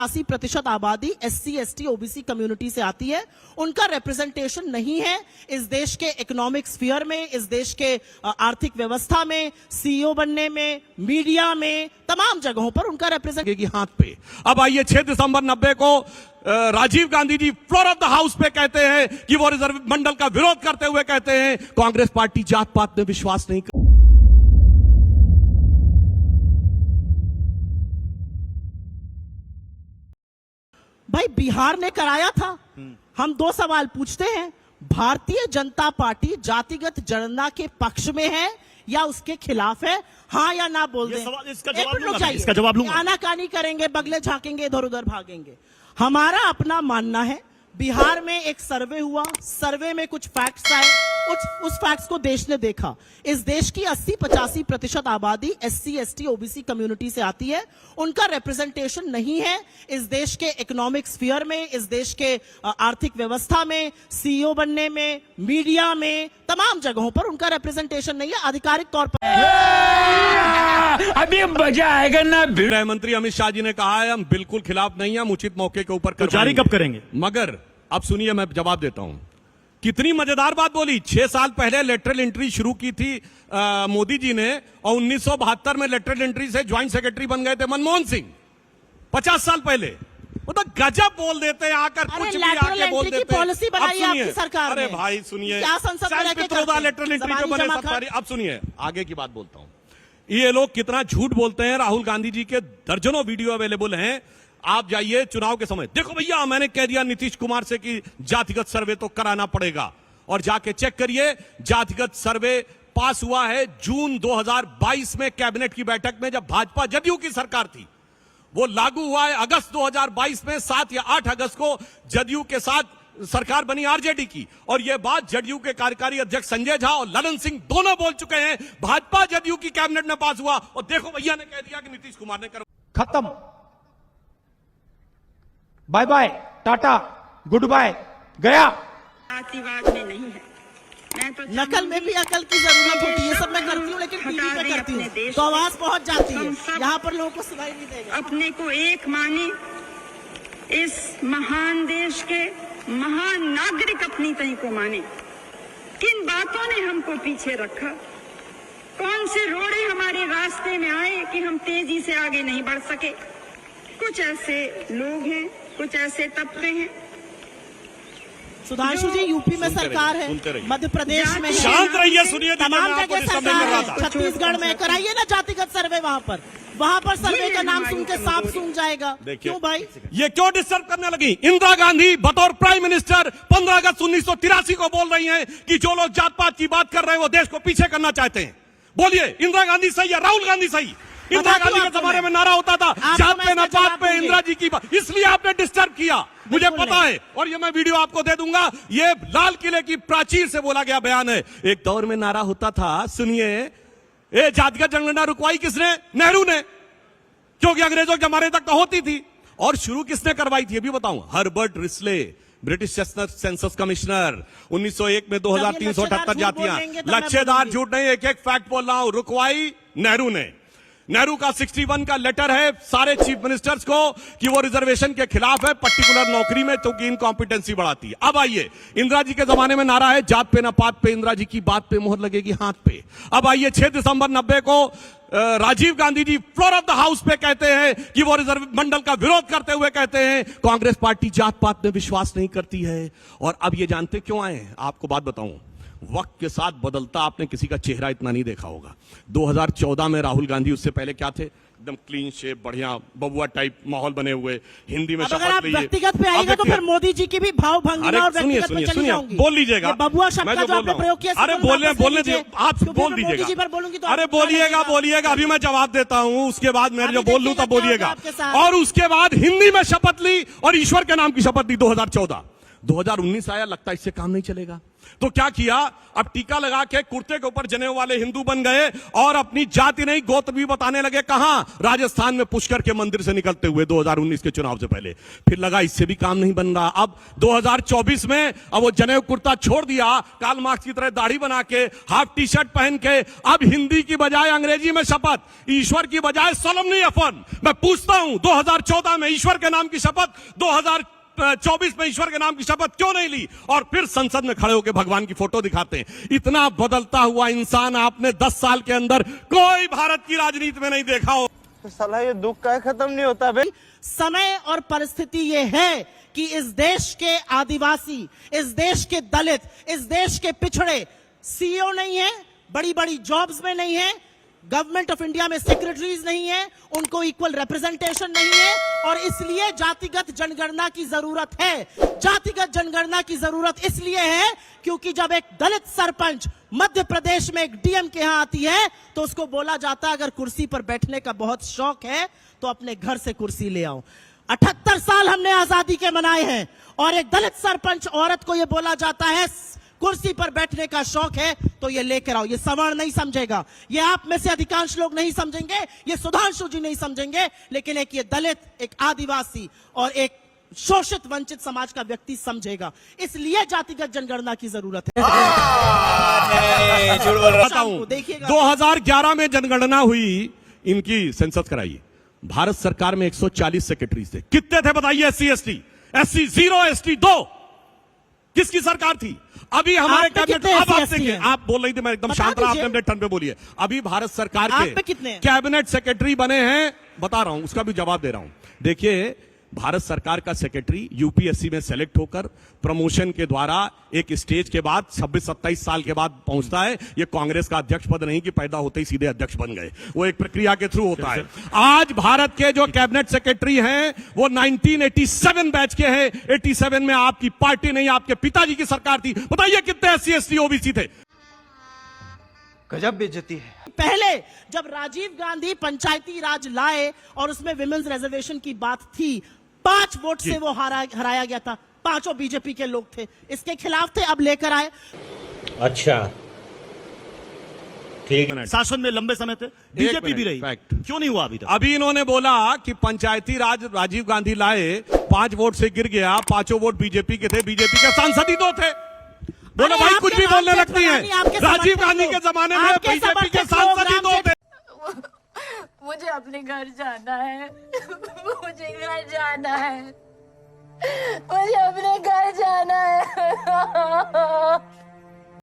80% आबादी SC, ST, OBC community से आती है। उनका रिप्रेजेंटेशन नहीं है इस देश के इकोनॉमिक स्फीयर में, इस देश के आर्थिक व्यवस्था में, CEO बनने में, मीडिया में, तमाम जगहों पर उनका रिप्रेजेंटेशन हाथ पे। अब आइए 6 दिसंबर 90 को Rajiv Gandhi ji floor of the house पे कहते हैं कि वो रिजर्व मंडल का विरोध करते हुए कहते हैं कांग्रेस पार्टी जात पात में विश्वास नहीं करती। भाई बिहार ने कराया था। हम दो सवाल पूछते हैं, भारतीय जनता पार्टी जातिगत जनगणना के पक्ष में है या उसके खिलाफ है? हाँ या ना बोल दें। इसका जवाब लूंगा। आनाकानी करेंगे, बगले झांकेंगे, इधर उधर भागेंगे। हमारा अपना मानना है, बिहार में एक सर्वे हुआ, सर्वे में कुछ फैक्ट्स आए, उस फैक्ट्स को देश ने देखा। इस देश की 80-85% आबादी SC, ST, OBC कम्युनिटी से आती है। उनका रिप्रेजेंटेशन नहीं है इस देश के इकोनॉमिक स्फीयर में, इस देश के आर्थिक व्यवस्था में, CEO बनने में, मीडिया में, तमाम जगहों पर उनका रिप्रेजेंटेशन नहीं है आधिकारिक तौर पर। अभी मजा आएगा ना। गृह मंत्री अमित शाह जी ने कहा है हम बिल्कुल खिलाफ नहीं है, हम उचित मौके के ऊपर जारी कब करेंगे? मगर अब सुनिए, मैं जवाब देता हूं। कितनी मजेदार बात बोली। 6 साल पहले लेटरल एंट्री शुरू की थी मोदी जी ने, और 1972 में लेटरल एंट्री से ज्वाइंट सेक्रेटरी बन गए थे मनमोहन सिंह। 50 साल पहले वो तो गजब बोल देते हैं, आकर कुछ भी आके बोल देते हैं। पॉलिसी बनाई है आपकी सरकार ने। अरे भाई सुनिए, क्या संसद में लेटरल एंट्री पे बने सब सारी। अब सुनिए, आगे की बात बोलता हूं। ये लोग कितना झूठ बोलते हैं। राहुल गांधी जी के दर्जनों वीडियो अवेलेबल हैं, आप जाइए चुनाव के समय। देखो भैया, मैंने कह दिया नीतीश कुमार से कि जातिगत सर्वे तो कराना पड़ेगा, और जाके चेक करिए। जातिगत सर्वे पास हुआ है जून 2022 में कैबिनेट की बैठक में, जब भाजपा जदयू की सरकार थी। वो लागू हुआ है अगस्त 2022 में, 7 या 8 अगस्त को जदयू के साथ सरकार बनी RJD की। और यह बात जदयू के कार्यकारी अध्यक्ष संजय झा और ललन सिंह दोनों बोल चुके हैं। भाजपा जदयू की कैबिनेट में पास हुआ, और देखो भैया ने कह दिया कि नीतीश कुमार ने कर। खत्म, bye bye, tata, goodbye, गया। जातिवाद में नहीं है। मैं तो नकल में भी अकल की जरूरत होती है। सब मैं करती हूँ, लेकिन टीवी पे करती हूँ तो आवाज पहुंच जाती है। यहाँ पर लोगों को सुनाई नहीं देगा। अपने को एक माने, इस महान देश के महान नागरिक अपनी तय को माने। किन बातों ने हमको पीछे रखा? कौन से रोड़े हमारे रास्ते में आए कि हम तेजी से आगे नहीं बढ़ सके? कुछ ऐसे लोग हैं, कुछ ऐसे तबके हैं। सुधांशु जी, यूपी में सरकार है, मध्य प्रदेश में है, शांत रहिए, सुनिए, तमाम जगह सरकार है। छत्तीसगढ़ में कराइए ना जातिगत सर्वे, वहां पर सर्वे का नाम सुन के सांप सूंघ जाएगा। क्यों भाई, ये क्यों डिस्टर्ब करने लगी? इंदिरा गांधी बतौर प्राइम मिनिस्टर 15 अगस्त 1983 को बोल रही हैं कि जो लोग जात पात की बात कर रहे हैं वो देश को पीछे करना चाहते हैं। बोलिए, इंदिरा गांधी सही या राहुल गांधी सही? इंदिरा गांधी के जमाने में नारा होता था जात पे ना पात पे, इंदिरा जी की बात, इसलिए आपने डिस्टर्ब किया, मुझे पता है। और ये मैं वीडियो आपको दे दूंगा। ये लाल किले की प्राचीर से बोला गया बयान है। एक दौर में नारा होता था, सुनिए, ये जातिगत जनगणना रुकवाई किसने? नेहरू ने, क्योंकि अंग्रेजों के जमाने तक तो होती थी। और शुरू किसने करवाई थी, अभी बताऊं? Herbert Risley, British census commissioner. 1901 में 2378 जातियां। लच्छेदार झूठ नहीं, एक एक फैक्ट बोल रहा हूं। रुकवाई नेहरू ने। नेहरू का 61 का लेटर है सारे चीफ मिनिस्टर्स को कि वो रिजर्वेशन के खिलाफ है, पर्टिकुलर नौकरी में, क्योंकि इनकॉम्पिटेंसी बढ़ाती है। अब आइए, इंदिरा जी के जमाने में नारा है जात पे ना पात पे, इंदिरा जी की बात पे मोहर लगेगी हाथ पे। अब आइए 6 दिसंबर 90 को Rajiv Gandhi ji floor of the house पे कहते हैं कि वो रिजर्व मंडल का विरोध करते हुए कहते हैं कांग्रेस पार्टी जात पात में विश्वास नहीं करती है। और अब ये जानते क्यों आए हैं? आपको बात बताऊं, वक्त के साथ बदलता आपने किसी का चेहरा इतना नहीं देखा होगा। 2014 में राहुल गांधी, उससे पहले क्या थे? एकदम क्लीन शेप, बढ़िया बबुआ टाइप माहौल बने हुए, हिंदी में शपथ लीजिए। व्यक्तिगत पे आएगा तो फिर मोदी जी की भी भाव भंगिमा और व्यक्तिगत पे चली जाऊंगी। बोल लीजिएगा, बबुआ शब्द का जो आपने प्रयोग किया, अरे बोलने दीजिए, आप बोल दीजिएगा। अरे बोलिएगा, अभी मैं जवाब देता हूँ, उसके बाद मैं जो बोल लूं तब बोलिएगा। और उसके बाद हिंदी में शपथ ली और ईश्वर के नाम की शपथ ली 2014। 2019 आया, लगता इससे काम नहीं चलेगा। तो क्या किया, अब टीका लगा के कुर्ते के ऊपर जनेऊ वाले हिंदू बन गए और अपनी जाति नहीं गोत्र भी बताने लगे। कहां? राजस्थान में पुष्कर के मंदिर से निकलते हुए 2019 के चुनाव से पहले। फिर लगा इससे भी काम नहीं बन रहा। अब 2024 में अब वो जनेऊ कुर्ता छोड़ दिया, कार्ल मार्क्स की तरह दाढ़ी बना के, हाफ टी शर्ट पहन के, अब हिंदी की बजाय अंग्रेजी में शपथ, ईश्वर की बजाय सोलमनी अफन। मैं पूछता हूं 2014 में ईश्वर के नाम की शपथ, 2024 में ईश्वर के नाम की शपथ क्यों नहीं ली? और फिर संसद में खड़े होकर भगवान की फोटो दिखाते हैं। इतना बदलता हुआ इंसान आपने 10 साल के अंदर कोई भारत की राजनीति में नहीं देखा हो। तो साला ये दुख का खत्म नहीं होता भाई। समय और परिस्थिति ये है कि इस देश के आदिवासी, इस देश के दलित, इस देश के पिछड़े सीईओ नहीं है, बड़ी बड़ी जॉब्स में नहीं है, गवर्नमेंट ऑफ इंडिया में सेक्रेटरीज नहीं है, उनको इक्वल रिप्रेजेंटेशन नहीं है, और इसलिए जातिगत जनगणना की जरूरत है। जातिगत जनगणना की जरूरत इसलिए है क्योंकि जब एक दलित सरपंच मध्य प्रदेश में एक डीएम के यहां आती है तो उसको बोला जाता है अगर कुर्सी पर बैठने का बहुत शौक है तो अपने घर से कुर्सी ले आओ। 78 साल हमने आजादी के मनाए हैं और एक दलित सरपंच औरत को यह बोला जाता है कुर्सी पर बैठने का शौक है तो ये लेकर आओ। ये सवर्ण नहीं समझेगा, ये आप में से अधिकांश लोग नहीं समझेंगे, ये सुधांशु जी नहीं समझेंगे, लेकिन एक ये दलित, एक आदिवासी और एक शोषित वंचित समाज का व्यक्ति समझेगा। इसलिए जातिगत जनगणना की जरूरत है। बताऊं, 2011 में जनगणना हुई, इनकी सेंसस कराई, भारत सरकार में 140 सेक्रेटरीज थे। कितने थे बताइए? SC 0, ST 2। किसकी सरकार थी? अभी हमारे कैबिनेट, आप बोल रही थी, मैं एकदम शांत रहा, आपने अपने टर्न पे बोलिए। अभी भारत सरकार के कैबिनेट सेक्रेटरी बने हैं, बता रहा हूं, उसका भी जवाब दे रहा हूं। देखिए, भारत सरकार का सेक्रेटरी यूपीएससी में सेलेक्ट होकर प्रमोशन के द्वारा एक स्टेज के बाद 26-27 साल के बाद पहुंचता है। ये कांग्रेस का अध्यक्ष पद नहीं कि पैदा होते ही सीधे अध्यक्ष बन गए, वो एक प्रक्रिया के थ्रू होता है। आज भारत के जो कैबिनेट सेक्रेटरी हैं वो 1987 बैच के हैं। 87 में आपकी पार्टी नहीं, आपके पिताजी की सरकार थी। बताइए कितने SC ST OBC थे? गजब बेइज्जती है। पहले जब राजीव गांधी पंचायती राज लाए और उसमें विमेंस रिजर्वेशन की बात थी, 5 वोट से वो हराया गया था। 5 बीजेपी के लोग थे, इसके खिलाफ थे, अब लेकर आए। अच्छा, ठीक। शासन में लंबे समय थे, बीजेपी भी रही, क्यों नहीं हुआ अभी तक? अभी इन्होंने बोला कि पंचायती राज राजीव गांधी लाए, 5 वोट से गिर गया, 5 वोट बीजेपी के थे, बीजेपी के सांसद ही 2 थे। बोलो भाई, कुछ भी बोलने लगती है। राजीव गांधी के जमाने में बीजेपी के सांसद ही 2 थे। मुझे अपने घर जाना है, मुझे घर जाना है, मुझे अपने घर जाना है।